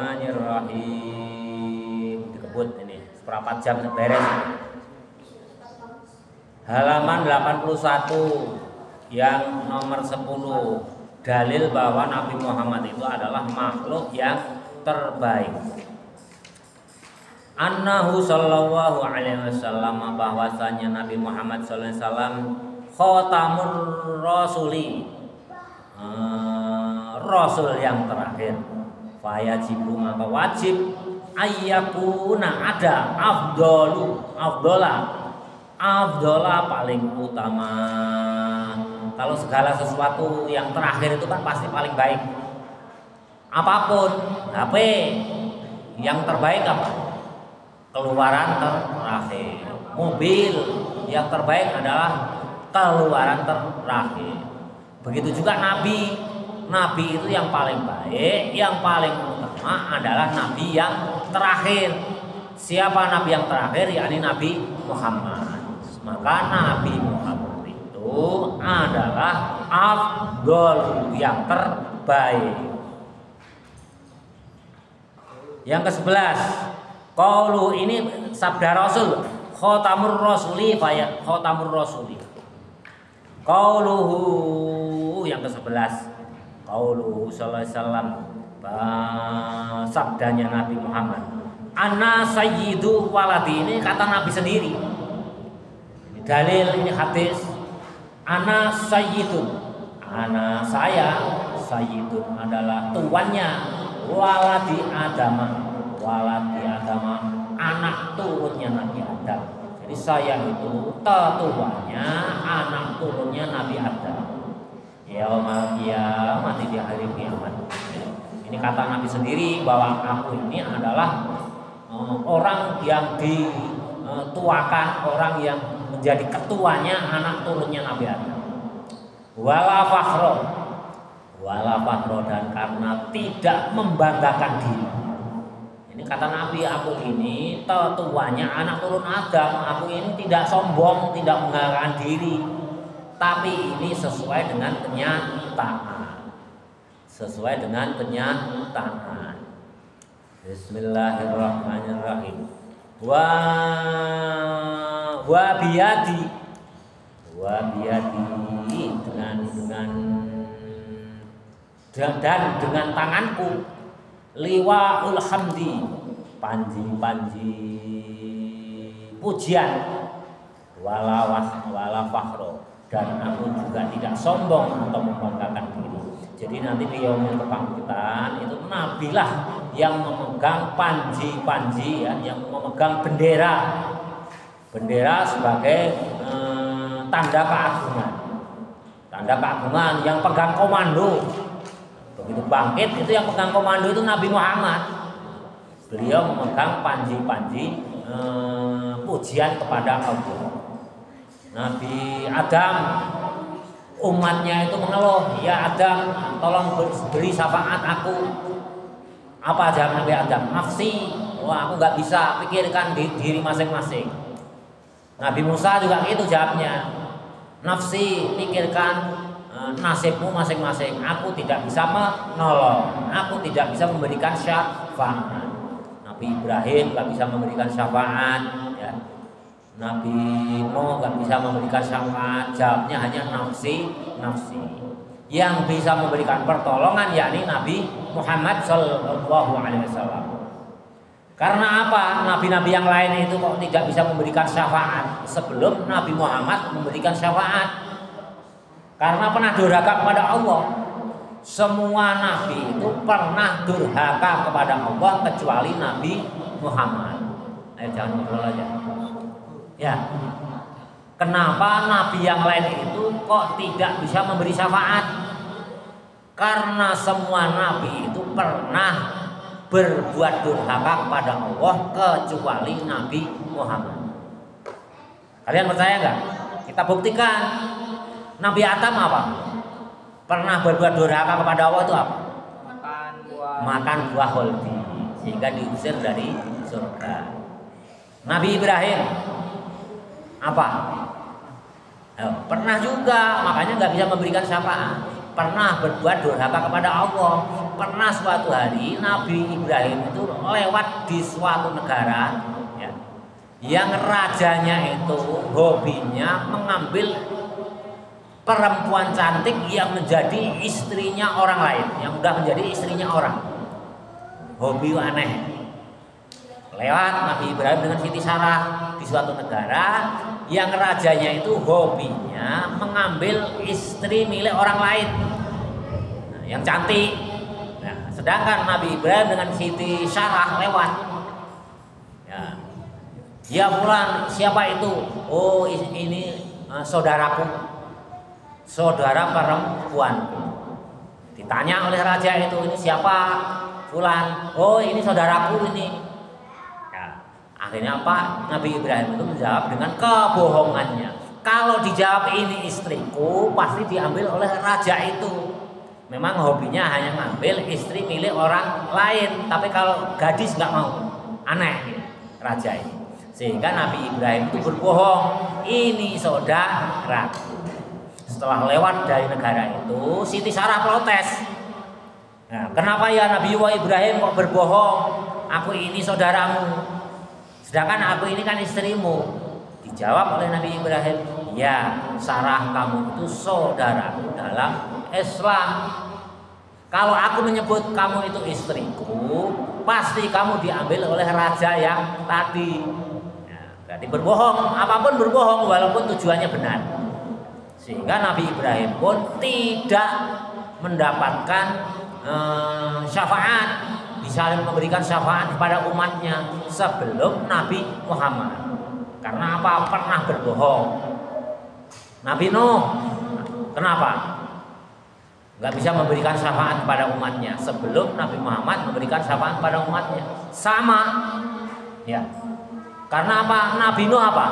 Bismillahirrahmanirrahim. Dikebut ini seperempat jam beres. Halaman 81 yang nomor 10. Dalil bahwa Nabi Muhammad itu adalah makhluk yang terbaik. Annahu sallallahu alaihi wasallam, bahwasanya Nabi Muhammad sallallahu alaihi wasallam khatamur rasuli, rasul yang terakhir. Fayajibu, maka wajib ayyakuna, ada afdola paling utama. Kalau segala sesuatu yang terakhir itu kan pasti paling baik. Apapun, HP yang terbaik apa? Keluaran terakhir. Mobil yang terbaik adalah keluaran terakhir. Begitu juga Nabi. Nabi itu yang paling baik, yang paling utama adalah Nabi yang terakhir. Siapa Nabi yang terakhir? Yakni Nabi Muhammad. Maka Nabi Muhammad itu adalah afdol, yang terbaik. Yang ke-11, qaulu, ini sabda Rasul, khatamur rasuli khatamur rasuli. Qauluhu, yang ke-11, qauluhu sallallahu alaihi wasallam, sabdanya Nabi Muhammad, ana sayyidu waladi, ini kata Nabi sendiri. Ini dalil, ini hadis. Ana sayyidun, ana saya, sayyidun adalah tuannya, waladi waladi Adama, anak turunnya Nabi Adam. Jadi saya itu tetuanya, anak turunnya Nabi Adam. Yaumal qiyamah, di hari kiamat. Ini kata Nabi sendiri bahwa aku ini adalah orang yang dituakan, orang yang menjadi ketuanya, anak turunnya Nabi Adam. Wala fakhro, dan karena tidak membanggakan diri. Ini kata Nabi, aku ini tetuanya anak turun Adam. Aku ini tidak sombong, tidak membanggakan diri, tapi ini sesuai dengan kenyataan. Bismillahirrahmanirrahim. Wa biyadi, dengan tanganku, liwaul hamdi, panji pujian, wala fakhro, dan aku juga tidak sombong atau membanggakan diri. Jadi nanti di yaumul kebangkitan itu Nabi lah yang memegang panji ya, yang memegang bendera sebagai tanda keagungan, yang pegang komando. Begitu bangkit itu yang pegang komando itu Nabi Muhammad. Beliau memegang panji pujian kepada Allah. Nabi Adam, umatnya itu mengeluh, ya Adam, tolong beri syafaat aku. Apa jawab Nabi Adam? Nafsi, wah aku nggak bisa, pikirkan diri masing-masing. Nabi Musa juga gitu jawabnya, nafsi, pikirkan nasibmu masing-masing. Aku tidak bisa menolong, aku tidak bisa memberikan syafaat. Nabi Ibrahim nggak bisa memberikan syafaat, ya. Nabi Nuh nggak bisa memberikan syafaat, jawabnya hanya nafsi. Yang bisa memberikan pertolongan yakni Nabi Muhammad Sallallahu Alaihi Wasallam. Karena apa? Nabi-nabi yang lain itu kok tidak bisa memberikan syafaat sebelum Nabi Muhammad memberikan syafaat? Karena pernah durhaka kepada Allah. Semua nabi itu pernah durhaka kepada Allah kecuali Nabi Muhammad. Ayo jangan ngobrol aja. Ya. Kenapa nabi yang lain itu kok tidak bisa memberi syafaat? Karena semua nabi itu pernah berbuat durhaka kepada Allah kecuali Nabi Muhammad. Kalian percaya nggak? Kita buktikan. Nabi Adam apa? Pernah berbuat durhaka kepada Allah itu apa? Makan buah khuldi, sehingga diusir dari surga. Nabi Ibrahim apa? Pernah juga, makanya nggak bisa memberikan syafaat. pernah berbuat durhaka kepada Allah. Pernah suatu hari Nabi Ibrahim itu lewat di suatu negara ya, yang rajanya itu hobinya mengambil perempuan cantik yang menjadi istrinya orang lain, yang udah menjadi istrinya orang. Hobi aneh. Lewat Nabi Ibrahim dengan Siti Sarah di suatu negara yang rajanya itu hobinya mengambil istri milik orang lain, nah, yang cantik. Nah, sedangkan Nabi Ibrahim dengan Siti Sarah lewat. Ya fulan, siapa itu? Oh ini saudaraku, saudara perempuan. Ditanya oleh raja itu, ini siapa? Fulan. Oh ini saudaraku ini. Akhirnya apa? Nabi Ibrahim itu menjawab dengan kebohongannya. Kalau dijawab ini istriku, pasti diambil oleh raja itu. Memang hobinya hanya ngambil istri milik orang lain. Tapi kalau gadis nggak mau, aneh raja ini. Sehingga Nabi Ibrahim itu berbohong. Ini saudara. Setelah lewat dari negara itu, Siti Sarah protes. Nah, kenapa ya Nabi Ibrahim kok berbohong? Aku ini saudaramu. Sedangkan aku ini kan istrimu. Dijawab oleh Nabi Ibrahim, ya Sarah kamu itu saudaraku dalam Islam. Kalau aku menyebut kamu itu istriku, pasti kamu diambil oleh raja yang tadi. Nah, berarti berbohong, apapun berbohong walaupun tujuannya benar. Sehingga Nabi Ibrahim pun tidak mendapatkan syafaat, bisa memberikan syafaat kepada umatnya sebelum Nabi Muhammad. Karena apa? Pernah berbohong. Nabi Nuh, kenapa? Nggak bisa memberikan syafaat kepada umatnya sebelum Nabi Muhammad memberikan syafaat kepada umatnya. Sama, ya. Karena apa? Nabi Nuh apa?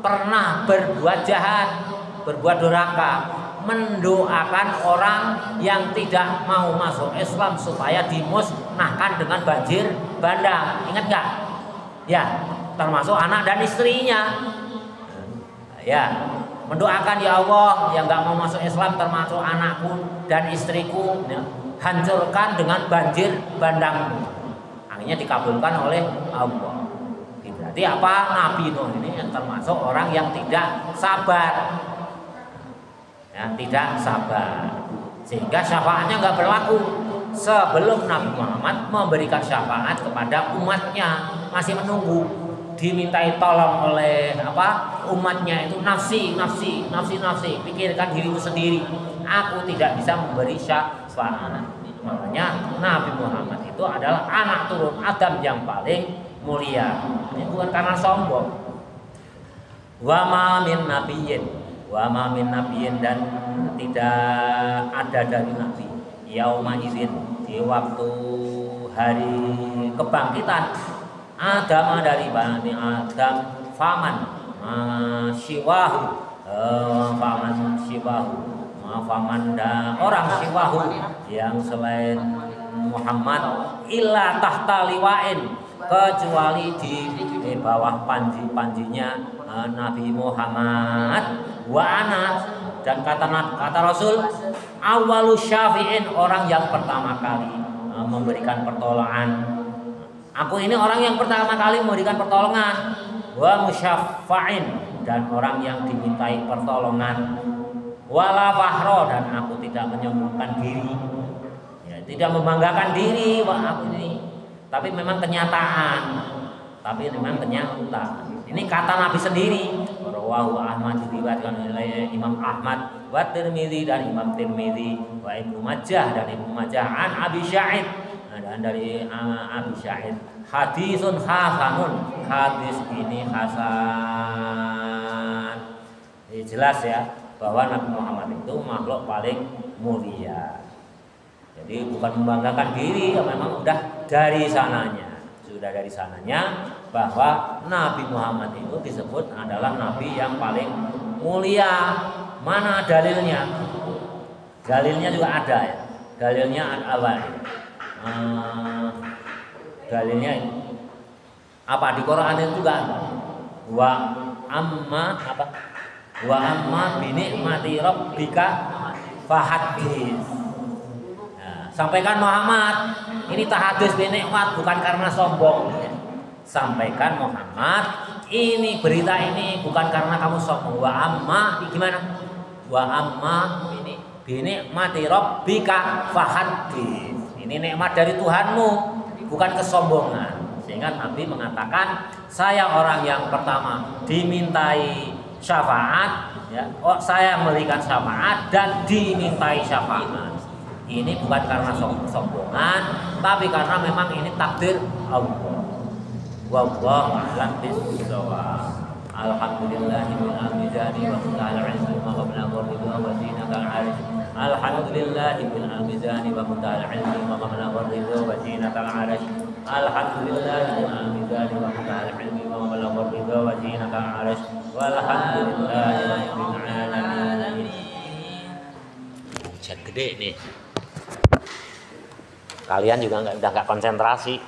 Pernah berbuat jahat, berbuat durhaka, mendoakan orang yang tidak mau masuk Islam supaya dimusnahkan dengan banjir bandang. Ingat nggak? Ya, termasuk anak dan istrinya. Ya, mendoakan ya Allah yang nggak mau masuk Islam termasuk anakku dan istriku, ya, hancurkan dengan banjir bandang. Akhirnya dikabulkan oleh Allah. Berarti apa? Nabi Nuh ini yang termasuk orang yang tidak sabar. Ya, tidak sabar, sehingga syafaatnya nggak berlaku sebelum Nabi Muhammad memberikan syafaat kepada umatnya. Masih menunggu, dimintai tolong oleh umatnya itu, nafsi, pikirkan dirimu sendiri, aku tidak bisa memberi syafaat. Makanya Nabi Muhammad itu adalah anak turun Adam yang paling mulia. Ini bukan karena sombong. Wa ma min nabiyyin, wa ma min nabiyyin, dan tidak ada dari nabi yauma idzin, di waktu hari kebangkitan Adam dari Bani Adam, faman dan orang siwahu yang selain Muhammad illa tahta liwain, kecuali di bawah panjinya Nabi Muhammad. Wa ana, dan kata Rasul, awalu syafi'in, orang yang pertama kali memberikan pertolongan. Aku ini orang yang pertama kali memberikan pertolongan. Wa musyaffa'in, dan orang yang dimintai pertolongan. Wala fakhro, dan aku tidak menyombongkan diri, ya, tidak membanggakan diri. Wah, aku ini, tapi memang kenyataan. Ini kata Nabi sendiri. Rawahu Ahmad, diriwayatkan oleh Imam Ahmad, wa Tirmidzi, dan Imam Tirmidzi, wa Ibnu Majah, dan Ibnu Majah, an Abi Sa'id, dan dari Abi Sa'id. Hadisun hasanun, hadis ini hasan. Ini jelas ya bahwa Nabi Muhammad itu makhluk paling mulia. Jadi bukan membanggakan diri, memang sudah dari sananya bahwa Nabi Muhammad itu disebut adalah Nabi yang paling mulia. Mana dalilnya? Dalilnya juga ada ya. Dalilnya apa? Dalilnya apa? Di Quran itu juga ada. Wa amma bi ni'mati rabbika fahadis. Nah, sampaikan Muhammad, ini tahadus bi nikmat bukan karena sombong. Sampaikan Muhammad, ini berita ini bukan karena kamu sombong. Wa amma gimana? Wa amma ini bi nikmati rabbika fahadis. Ini nikmat dari Tuhanmu, bukan kesombongan. Sehingga Nabi mengatakan, saya orang yang pertama dimintai syafaat, ya, saya memberikan syafaat dan dimintai syafaat. Ini bukan karena sombongan, tapi karena memang ini takdir Allah. Wallahu a'lam bishawab. Alhamdulillahil amizani wa ta'ala ilmi wa qabla ghurbi wa zinaka al-'arsh. Alhamdulillahil amizani wa ta'ala ilmi wa qabla ghurbi wa zinaka al-'arsh. Alhamdulillahil amizani wa ta'ala ilmi wa qabla ghurbi wa zinaka al-'arsh. Walhamdulillahirabbil alamin. Hujan gede nih. Kalian juga udah nggak konsentrasi.